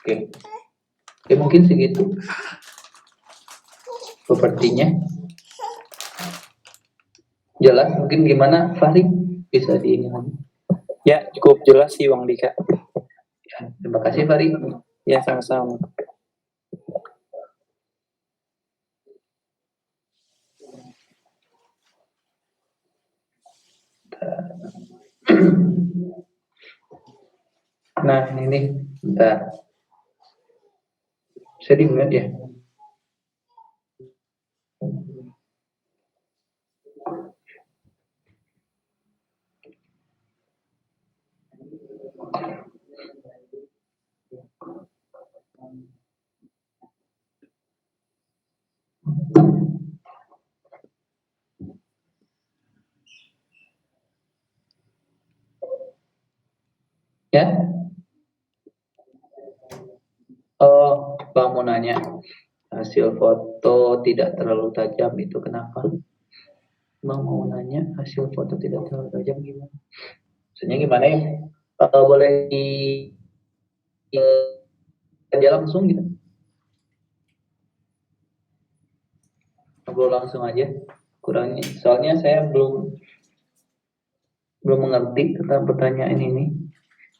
Oke. Oke, mungkin segitu sepertinya. Jelas, mungkin gimana Fahri? Bisa di ini lagi? Ya, cukup jelas sih Bang Dika. Ya, terima kasih Fahri. Ya, sama-sama. Nah, ini bentar. Saya di-mute ya. Ya. Oh, Bang mau nanya. Hasil foto tidak terlalu tajam itu kenapa? Bang mau nanya, hasil foto tidak terlalu tajam gimana? Maksudnya gimana ya? Boleh aja langsung gitu. Ngobrol langsung aja. Kurangnya, soalnya saya belum mengerti tentang pertanyaan ini.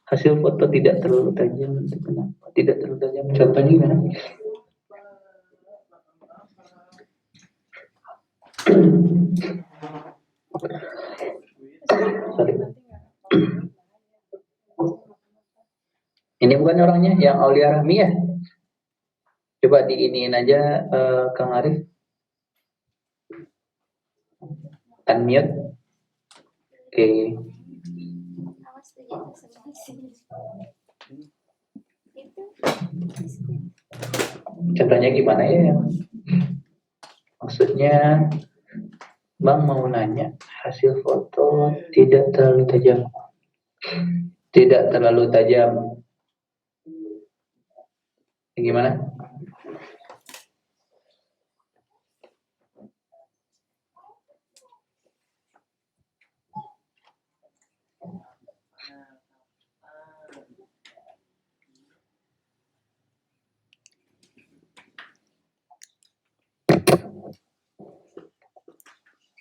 Hasil foto tidak terlalu tajam itu kenapa? Tidak terlalu tajam. Contohnya gimana? Sorry. Ini bukan orangnya yang Aulia Rahmi ya? Coba diiniin aja Kang Arif. Unmute. Oke. Contohnya gimana ya? Maksudnya Bang mau nanya hasil foto tidak terlalu tajam. Tidak terlalu tajam. Gimana?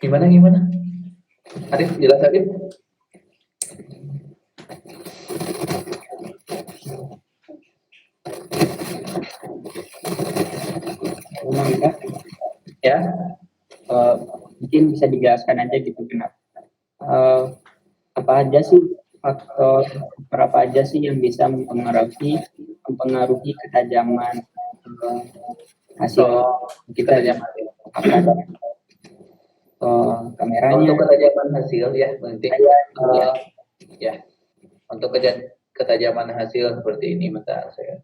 Gimana? Arif, jelas Arif? Ya. Mungkin bisa dijelaskan aja gitu kenapa. Apa aja sih faktor berapa aja sih yang bisa mempengaruhi ketajaman hasil kita ya? Kameranya. Untuk ketajaman hasil ya, nanti ya. Untuk ketajaman hasil seperti ini, bentar saya.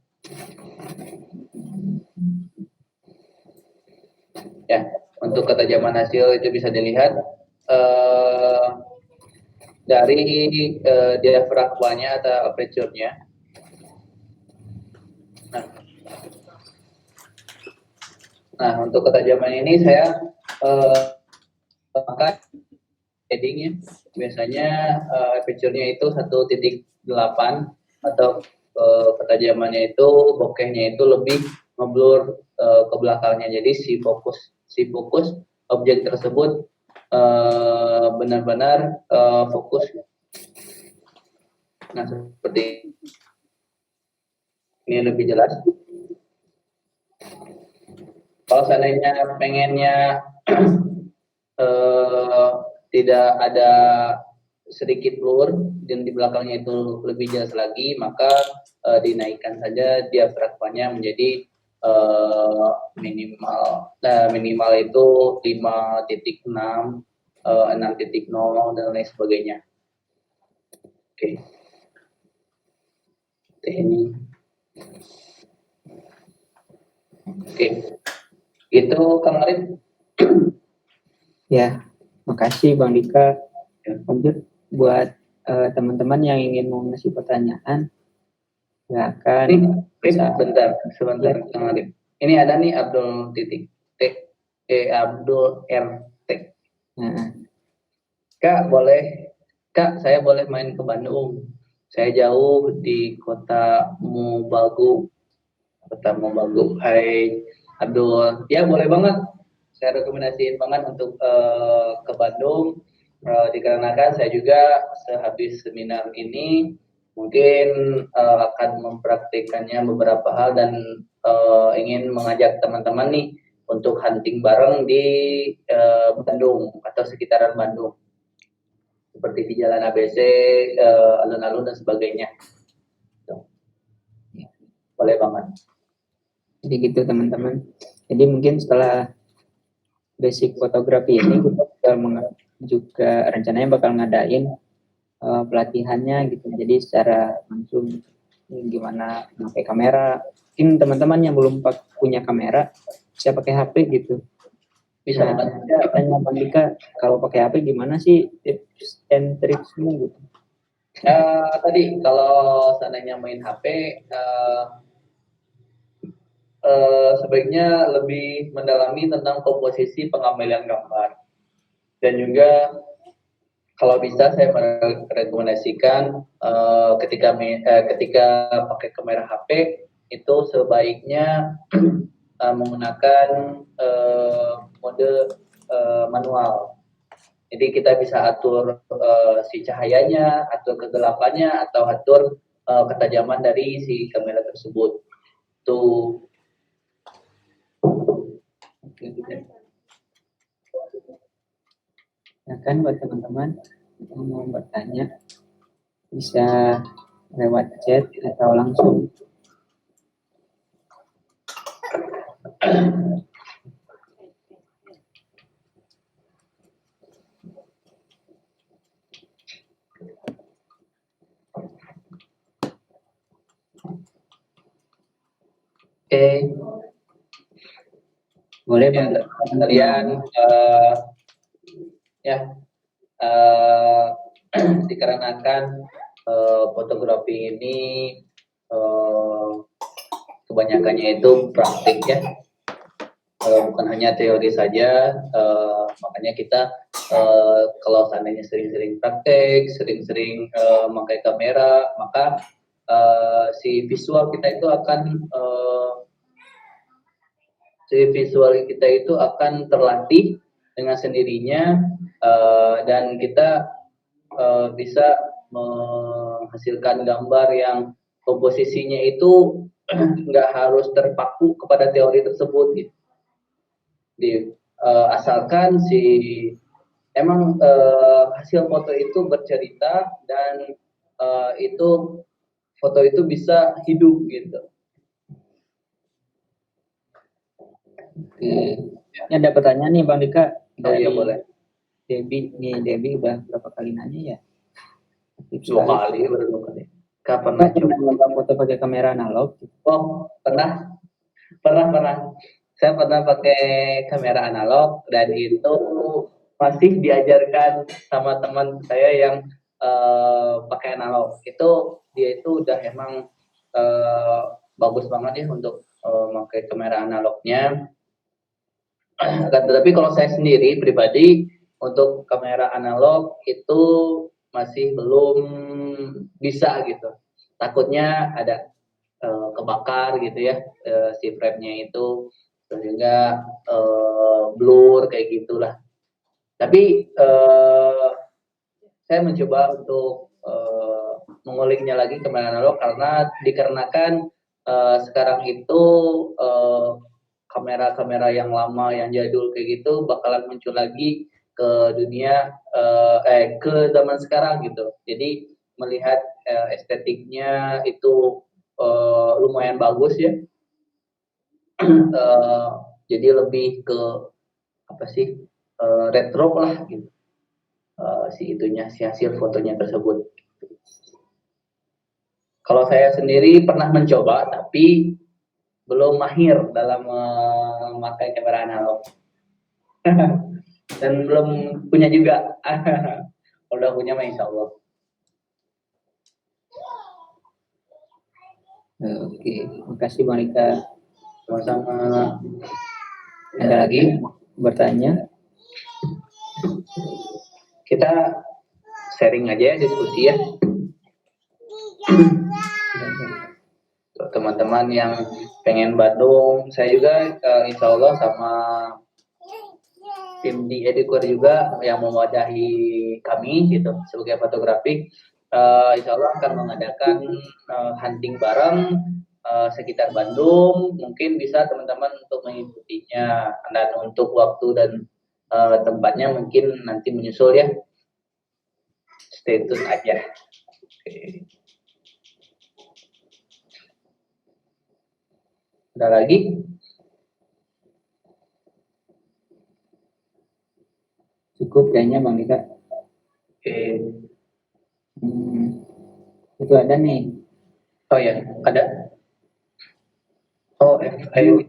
Ya, untuk ketajaman hasil itu bisa dilihat dari diafragmanya atau aperture-nya. Nah, untuk ketajaman ini saya pakai shading-nya. Biasanya aperture-nya itu 1.8 atau ketajamannya itu bokehnya itu lebih ngeblur ke belakangnya. Jadi si fokus objek tersebut benar-benar fokus. Nah, seperti ini lebih jelas. Kalau seandainya pengennya tidak ada sedikit blur dan di belakangnya itu lebih jelas lagi, maka dinaikkan saja diafragmanya menjadi minimal itu 5.6, 6.0 dan lain sebagainya. Oke. Ini. Oke. Itu kemarin. Ya, makasih Bang Dika. Lanjut buat teman-teman yang ingin mau ngasih pertanyaan, silakan. Bentar, sebentar Kang Arif. Ini ada nih Abdul titik T, Abdul RT. Kak, saya boleh main ke Bandung. Saya jauh di kota Mubagu. Pertama Bagu, hai Abdul. Ya boleh banget. Saya rekomendasiin banget untuk ke Bandung. Dikarenakan saya juga sehabis seminar ini mungkin akan mempraktikkannya beberapa hal dan ingin mengajak teman-teman nih untuk hunting bareng di Bandung atau sekitaran Bandung seperti di Jalan ABC, alun-alun dan sebagainya. Boleh banget. Jadi gitu teman-teman. Jadi mungkin setelah basic fotografi ini kita juga rencananya bakal ngadain pelatihannya gitu. Jadi secara langsung gimana pakai kamera. Mungkin teman-teman yang belum punya kamera bisa pakai HP gitu. Bisa Nah, banget. tanya Bang Dika, kalau pakai HP gimana sih tips and tricksmu gitu? Tadi kalau seandainya main HP, sebaiknya lebih mendalami tentang komposisi pengambilan gambar. Dan juga kalau bisa saya merekomendasikan ketika pakai kamera HP itu sebaiknya menggunakan mode manual. Jadi kita bisa atur si cahayanya, atur kegelapannya, atau atur ketajaman dari si kamera tersebut. Tuh. Nah kan buat teman-teman yang mau bertanya bisa lewat chat atau langsung. Oke. Boleh ya, Bang. kalian dikarenakan fotografi ini kebanyakannya itu praktik ya, bukan hanya teori saja, makanya kita kalau seandainya sering-sering praktek, sering-sering memakai kamera, maka si visual kita itu akan terlatih dengan sendirinya, dan kita bisa menghasilkan gambar yang komposisinya itu nggak harus terpaku kepada teori tersebut gitu. Asalkan emang hasil foto itu bercerita dan foto itu bisa hidup gitu. Oke. Ini ada pertanyaan nih Bang Dika dari boleh. Debbie. Nih Debbie udah berapa kali nanya ya? Dua kali. Kapan coba foto pakai kamera analog? Oh, pernah. Saya pernah pakai kamera analog dan itu masih diajarkan sama teman saya yang pakai analog. Dia itu udah emang bagus banget ya untuk pakai kamera analognya. Tetapi kalau saya sendiri pribadi untuk kamera analog itu masih belum bisa gitu. Takutnya ada kebakar gitu ya, si frame-nya itu, sehingga blur kayak gitulah. Tapi saya mencoba untuk menguliknya lagi kamera analog karena dikarenakan sekarang itu kamera-kamera yang lama, yang jadul kayak gitu bakalan muncul lagi ke dunia, ke zaman sekarang gitu. Jadi melihat estetiknya itu lumayan bagus ya. Jadi lebih ke retro lah gitu. Si hasil fotonya tersebut. Kalau saya sendiri pernah mencoba tapi belum mahir dalam memakai kamera analog. Dan belum punya juga. Kalau udah punya mah insya Allah. Oke, makasih Bang Dika. Sama-sama. Ada lagi bertanya? Kita sharing aja ya, diskusi ya. Teman teman-teman yang pengen Bandung, saya juga insya Allah sama tim di Edukor juga yang mewadahi kami gitu sebagai fotografi, insya Allah akan mengadakan hunting bareng sekitar Bandung. Mungkin bisa teman-teman untuk mengikutinya, dan untuk waktu dan tempatnya mungkin nanti menyusul ya, stay tune aja. Oke. Ada lagi? Cukup kayaknya Bang Dika. Oke. Itu ada nih. Oh ya, ada. Oh, Elif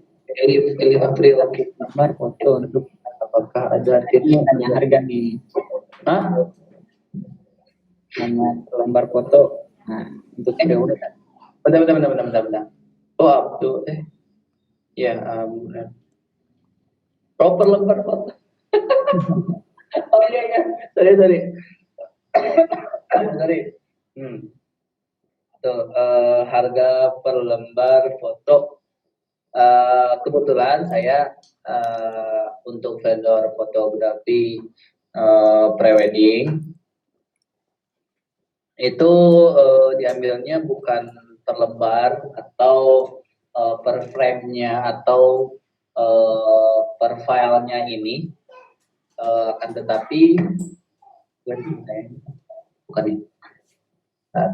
April, oke. Gambar foto untuk Apakah ada ini tips? tanya harga nih. Hah? Nama lembar foto. Nah, untuk periode. Bentar. Oh, Abdul. Ya, proper lembar foto. Oh iya. Sorry. Sorry. Tuh, harga per lembar foto. Kebetulan saya untuk vendor fotografi prewedding itu diambilnya bukan per lembar atau per frame-nya atau per filenya ini, akan tetapi bukan ini.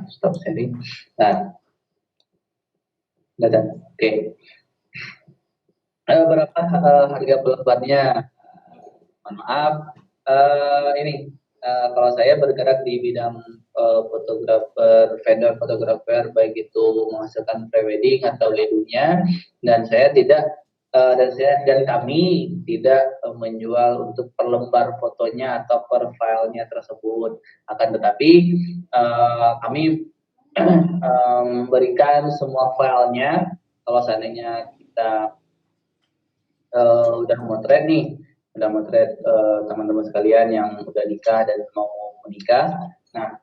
Stop sharing. Oke. Berapa harga per-lembarnya? Mohon maaf. Ini kalau saya bergerak di bidang fotografer, vendor fotografer, baik itu menghasilkan prewedding atau weddingnya, dan saya tidak dan kami tidak menjual untuk per lembar fotonya atau per filenya tersebut. Akan tetapi kami memberikan semua filenya kalau seandainya kita udah motret teman-teman sekalian yang udah nikah dan mau menikah. Nah,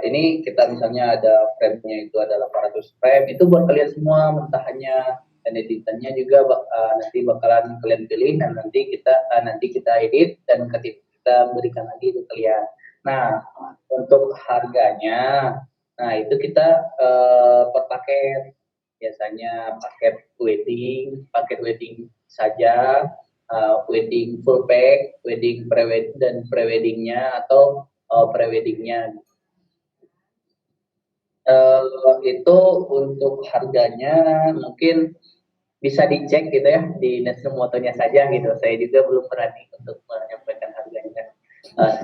ini kita misalnya ada frame-nya itu ada 800 frame, itu buat kalian semua mentahannya, dan editannya juga nanti bakalan kalian pilih, dan nanti kita edit dan kita berikan lagi ke kalian. Nah, untuk harganya, nah itu kita per paket. Biasanya paket wedding saja, wedding full pack, wedding pre-wedding dan pre-weddingnya atau pre-weddingnya. Itu untuk harganya mungkin bisa dicek gitu ya di Nestle Motonya saja gitu. Saya juga belum berani untuk menyampaikan harganya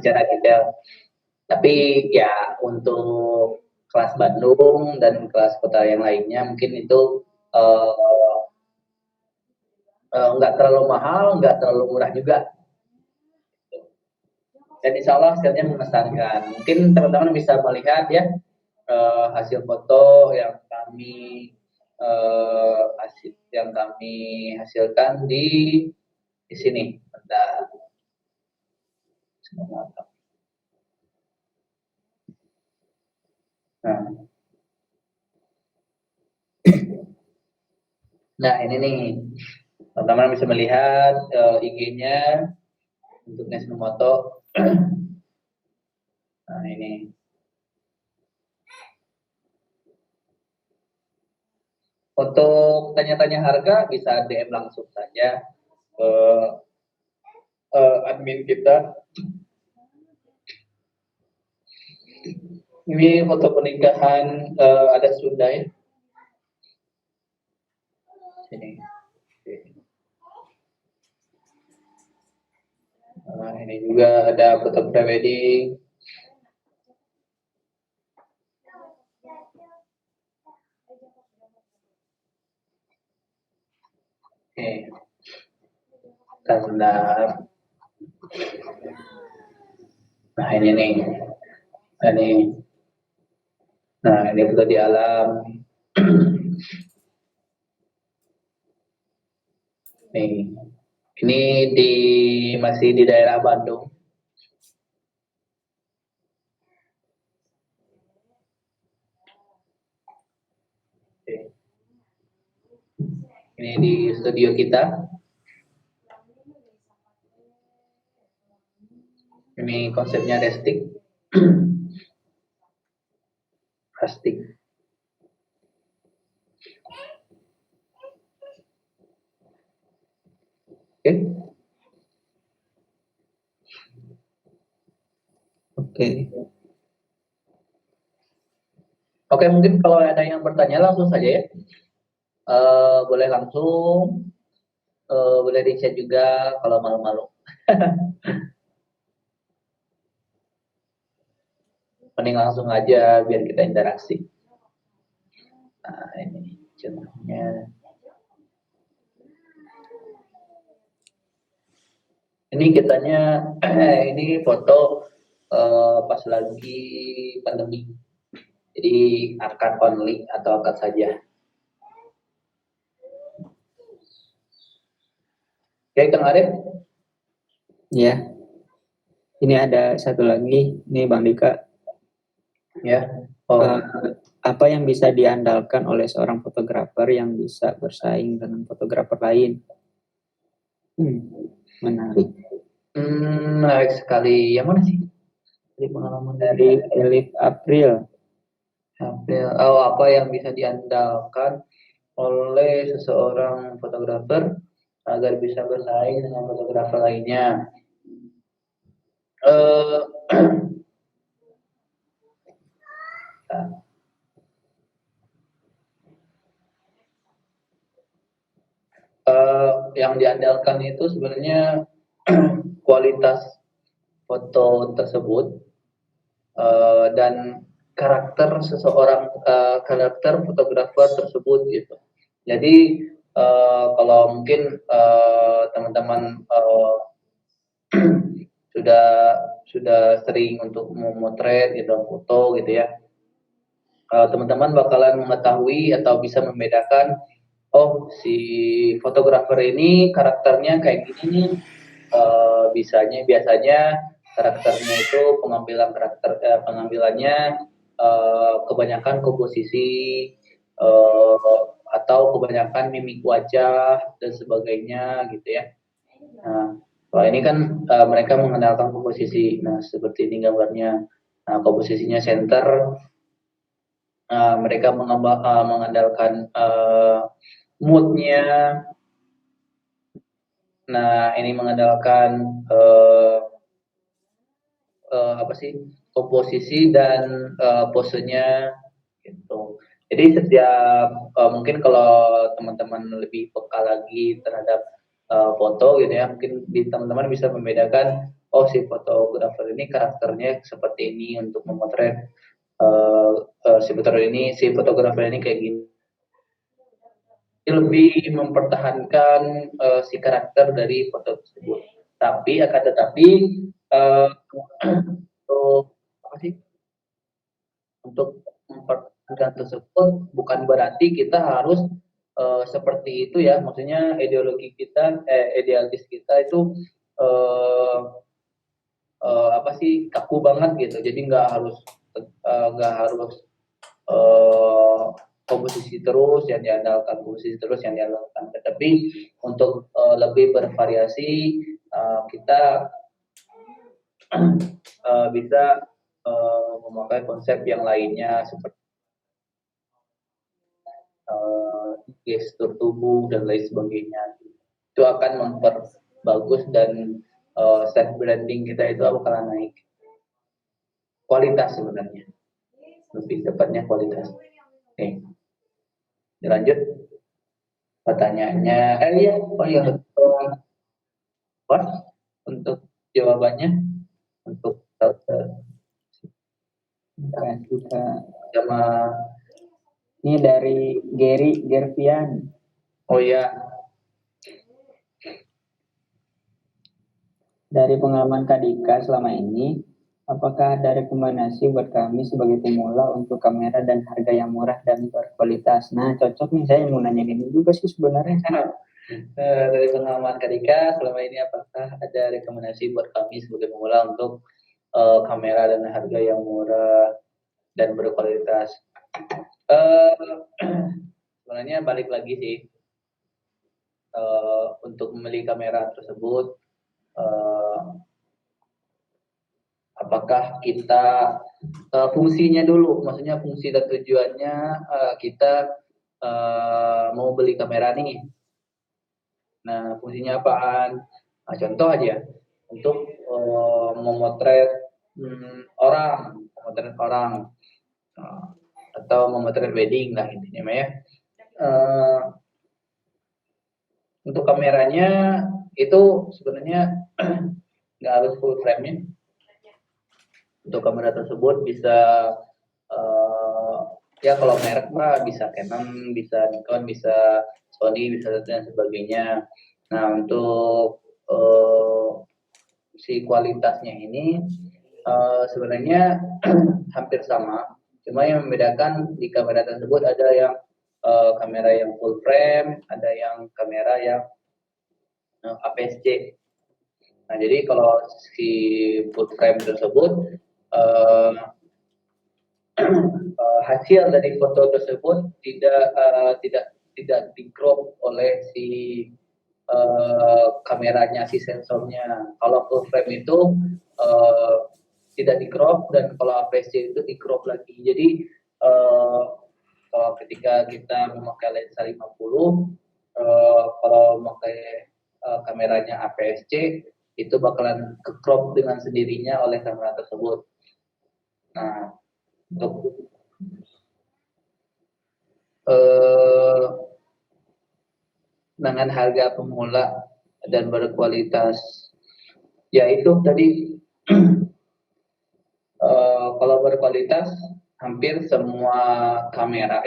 secara detail. Tapi ya untuk kelas Bandung dan kelas kota yang lainnya mungkin itu nggak terlalu mahal, nggak terlalu murah juga. Dan insya Allah hasilnya mengesankan. Mungkin teman-teman bisa melihat ya hasil foto yang kami hasilkan di sini. Bentar. Nah ini nih, teman-teman bisa melihat IG-nya untuk Nesno Moto. Nah ini. Untuk tanya-tanya harga bisa DM langsung saja ke admin kita. Ini foto pernikahan ada Sunda ya. Sini. Nah, ini juga ada foto prewedding. Oke. Sebentar. Nah ini nih. Nah ini foto di alam. Nih. Ini masih di daerah Bandung. Oke. Ini di studio kita. Ini konsepnya restik. Plastik. Oke. Oke. Oke, mungkin kalau ada yang bertanya langsung saja ya. Boleh langsung, boleh di chat juga kalau malu-malu. Mending langsung aja biar kita interaksi. Nah, ini contohnya. Ini kitanya, ini foto pas lagi pandemi. Jadi akad only atau akad saja. Oke, Kang Arif. Ya. Ini ada satu lagi, nih Bang Dika. Ya. Oh. Apa yang bisa diandalkan oleh seorang fotografer yang bisa bersaing dengan fotografer lain? Menarik. Menarik sekali. Yang mana sih? Dari pengalaman Dari Elif April. Oh, apa yang bisa diandalkan oleh seseorang fotografer agar bisa bersaing dengan fotografer lainnya? Yang diandalkan itu sebenarnya kualitas foto tersebut dan karakter seseorang, karakter fotografer tersebut gitu. Jadi kalau mungkin teman-teman sudah sering untuk memotret gitu, foto gitu ya, teman-teman bakalan mengetahui atau bisa membedakan, oh si fotografer ini karakternya kayak gini nih. Biasanya karakternya itu pengambilannya kebanyakan komposisi atau kebanyakan mimik wajah dan sebagainya gitu ya. Nah, kalau ini kan mereka mengenalkan komposisi. Nah, seperti ini gambarnya. Nah, komposisinya center. Mereka mengandalkan moodnya. Nah, ini mengandalkan apa sih, komposisi dan posenya gitu. Jadi setiap mungkin kalau teman-teman lebih peka lagi terhadap foto gitu ya, mungkin teman-teman bisa membedakan, oh si fotografer ini karakternya seperti ini untuk memotret si fotografer ini kayak gini. Lebih mempertahankan si karakter dari foto tersebut. Tapi akan tetapi untuk apa sih? Untuk mempertahankan tersebut bukan berarti kita harus seperti itu ya. Maksudnya idealis kita itu apa sih, kaku banget gitu. Jadi nggak harus komposisi terus yang diandalkan, tetapi untuk lebih bervariasi kita bisa memakai konsep yang lainnya seperti gestur tubuh dan lain sebagainya. Itu akan memperbagus dan self branding kita itu bakalan naik. Kualitas sebenarnya, lebih tepatnya kualitas. Oke, dilanjut pertanyaannya. Untuk jawabannya untuk sama ini dari Gary Gervian. Oh ya, dari pengalaman Kak Dika selama ini, apakah ada rekomendasi buat kami sebagai pemula untuk kamera dan harga yang murah dan berkualitas? Nah, cocok nih, saya mau nanya ini juga sih sebenarnya. Dari pengalaman Kak Dika selama ini, apakah ada rekomendasi buat kami sebagai pemula untuk kamera dan harga yang murah dan berkualitas? Sebenarnya balik lagi sih, untuk membeli kamera tersebut, apakah kita fungsinya dulu, maksudnya fungsi dan tujuannya kita mau beli kamera nih. Nah, fungsinya apaan? Nah, contoh aja, untuk memotret orang, atau memotret wedding lah intinya ya. Untuk kameranya itu sebenarnya nggak harus full frame-nya. Untuk kamera tersebut bisa ya kalau merek mah bisa Canon, bisa Nikon, bisa Sony, bisa dan sebagainya. Nah, untuk si kualitasnya ini sebenarnya hampir sama. Cuma yang membedakan di kamera tersebut ada yang kamera yang full frame, ada yang kamera yang APS-C. Nah, jadi kalau si full frame tersebut hasil dari foto tersebut tidak di crop oleh si kameranya, si sensornya. Kalau full frame itu tidak di crop, dan kalau APS-C itu di crop lagi. Jadi kalau ketika kita memakai lensa 50, kalau memakai kameranya APS-C itu bakalan ke crop dengan sendirinya oleh kamera tersebut. Nah, untuk dengan harga pemula dan berkualitas, yaitu tadi kalau berkualitas hampir semua kamera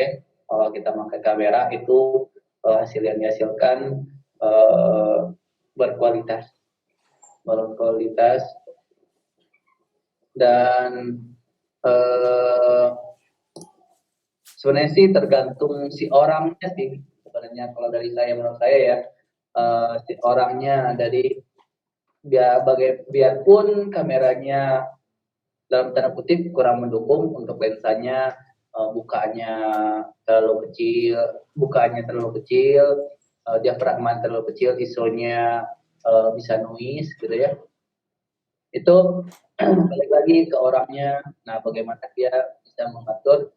kalau kita pakai kamera itu hasil yang dihasilkan berkualitas dan sebenarnya sih tergantung si orangnya sih sebenarnya. Kalau dari saya, menurut saya ya, si orangnya, dari biarpun kameranya dalam tanda kutip kurang mendukung untuk lensanya, bukaannya terlalu kecil, diafragma terlalu kecil, ISO-nya bisa noise gitu ya. Itu balik lagi ke orangnya. Nah, bagaimana dia bisa mengatur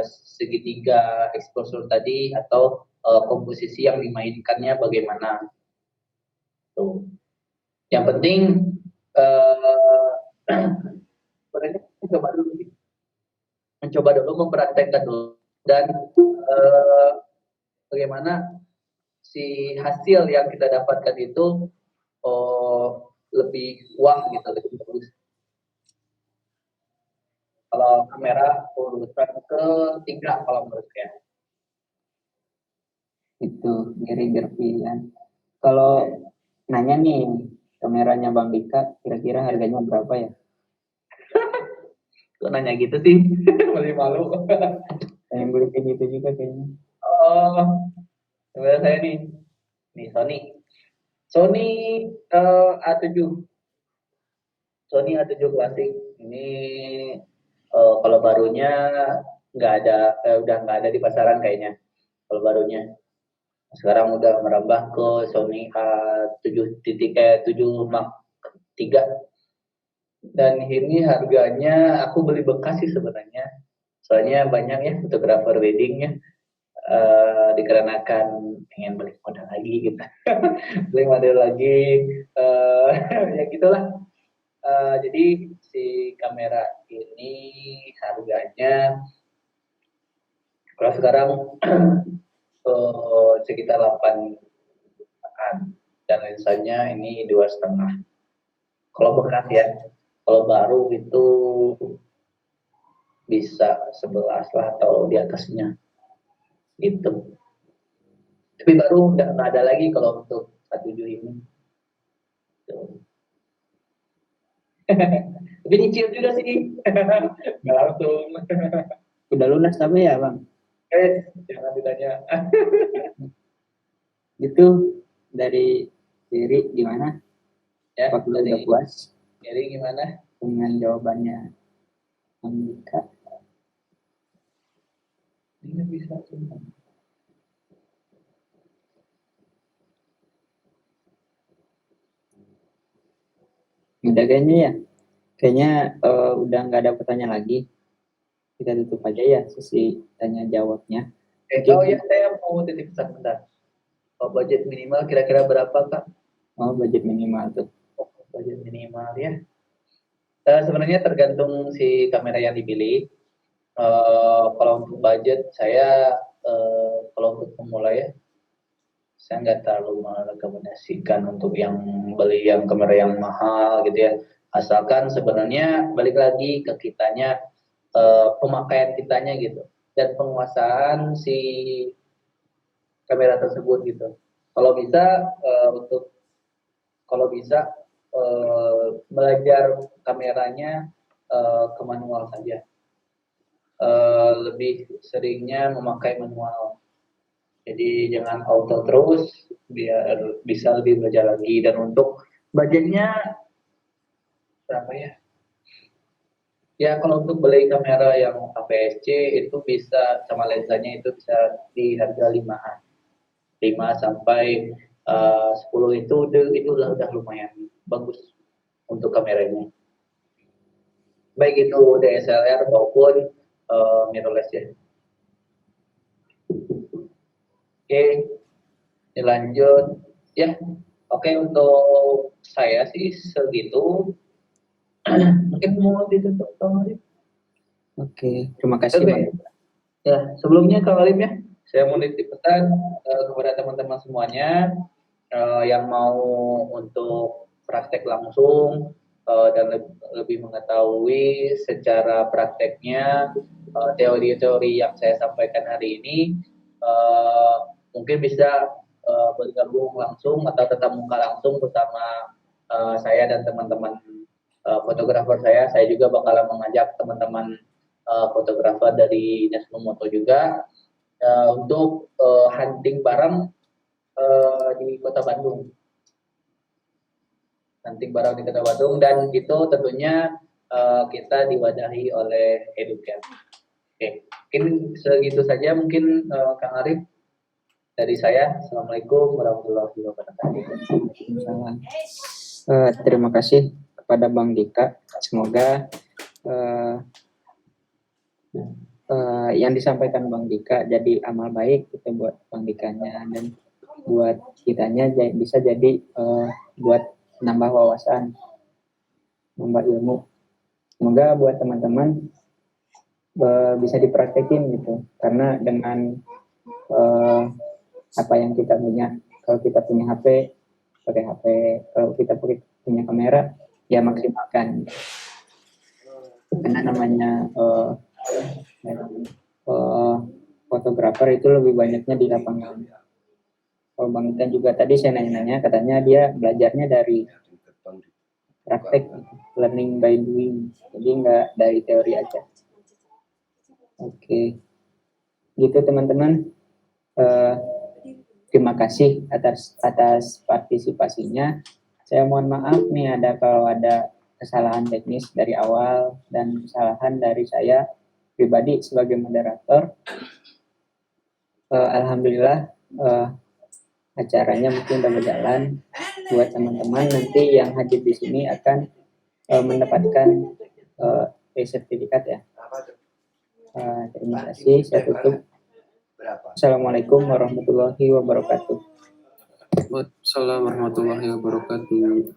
segitiga exposure tadi, atau komposisi yang dimainkannya bagaimana. Tuh. Yang penting mencoba dulu mempraktekkan dulu, dan bagaimana si hasil yang kita dapatkan itu lebih wah gitu, lebih bagus. Kalau kamera urutan ketiga kalau menurut saya. Itu gear pilihan. Kalau nanya nih, kameranya Bang Dika kira-kira harganya berapa ya? Kok nanya gitu sih? Masih malu. Yang beli kayak gitu juga kayaknya. Sebenarnya saya nih Sony A7 klasik ini, kalau barunya nggak ada, udah nggak ada di pasaran kayaknya. Kalau barunya sekarang udah merambah ke Sony A7 Mark 3, dan ini harganya aku beli bekas sih sebenarnya, soalnya banyak ya fotografer weddingnya, dikarenakan pengen beli model lagi gitu. Beli model lagi, ya gitulah. Jadi si kamera ini harganya kalau sekarang sekitar 8 jutaan, dan lensanya ini 2,5. Kalau bekas ya, kalau baru itu bisa 11 lah atau di atasnya gitu. Tapi baru udah nggak ada lagi kalau untuk A7 ini. Tapi nyicil juga sih, nggak langsung. Udah lunas tapi ya Bang? Jangan ditanya. Itu dari diri gimana? Ya, Apakah udah puas? Jadi gimana? Dengan jawabannya Bang Dika? Ini bisa Udah kayaknya ya. Kayaknya udah nggak ada pertanyaan lagi. Kita tutup aja ya sesi tanya jawabnya. Oh ya, saya mau titip pesan bentar. Budget minimal kira-kira berapa, Kak? Oh, budget minimal tuh. Budget minimal ya. Sebenarnya tergantung si kamera yang dipilih. Kalau untuk budget saya kalau untuk pemula ya, saya nggak terlalu merekomendasikan untuk yang beli yang kamera yang mahal gitu ya. Asalkan sebenarnya balik lagi ke kitanya, pemakaian kitanya gitu dan penguasaan si kamera tersebut gitu. Kalau bisa untuk kalau bisa belajar kameranya ke manual saja. Lebih seringnya memakai manual. Jadi jangan auto terus biar bisa lebih belajar lagi. Dan untuk budgetnya berapa ya? Ya kalau untuk beli kamera yang APS-C itu bisa sama lensanya itu bisa di harga 5-an. 5 sampai 10 itu udah lumayan bagus untuk kameranya. Baik itu DSLR maupun mirrorless ya. Oke, dilanjut ya. Oke, untuk saya sih segitu. Mungkin mau ditutup Kang Arif. Oke, terima kasih Oke. Bang. Ya, sebelumnya Kang Arif ya, saya mau nitip pesan kepada teman-teman semuanya yang mau untuk praktek langsung dan lebih mengetahui secara prakteknya teori-teori yang saya sampaikan hari ini, mungkin bisa bergabung langsung atau tetap muka langsung bersama saya dan teman-teman fotografer saya. Saya juga bakalan mengajak teman-teman fotografer dari Desmo Moto juga untuk hunting bareng di Kota Bandung. Hunting bareng di Kota Bandung dan itu tentunya kita diwadahi oleh Educare. Oke, mungkin segitu saja mungkin Kang Arif dari saya. Assalamualaikum warahmatullahi wabarakatuh. Terima kasih kepada Bang Dika. Semoga yang disampaikan Bang Dika jadi amal baik kita buat Bang Dikanya dan buat kitanya bisa jadi buat nambah wawasan, nambah ilmu. Semoga buat teman-teman bisa dipraktekin gitu, karena dengan apa yang kita punya, kalau kita punya HP, pakai HP, kalau kita punya kamera, ya maksimalkan. Karena namanya fotografer itu lebih banyaknya di lapangan. Kalau Bang Ikan juga tadi saya nanya-nanya, katanya dia belajarnya dari praktek, learning by doing, jadi nggak dari teori aja. Oke, gitu teman-teman. Terima kasih atas partisipasinya. Saya mohon maaf nih kalau ada kesalahan teknis dari awal dan kesalahan dari saya pribadi sebagai moderator. Alhamdulillah acaranya mungkin udah berjalan. Buat teman-teman nanti yang hadir di sini akan mendapatkan sertifikat ya. Terima kasih. Saya tutup. Assalamualaikum warahmatullahi wabarakatuh. Waalaikumsalam warahmatullahi wabarakatuh.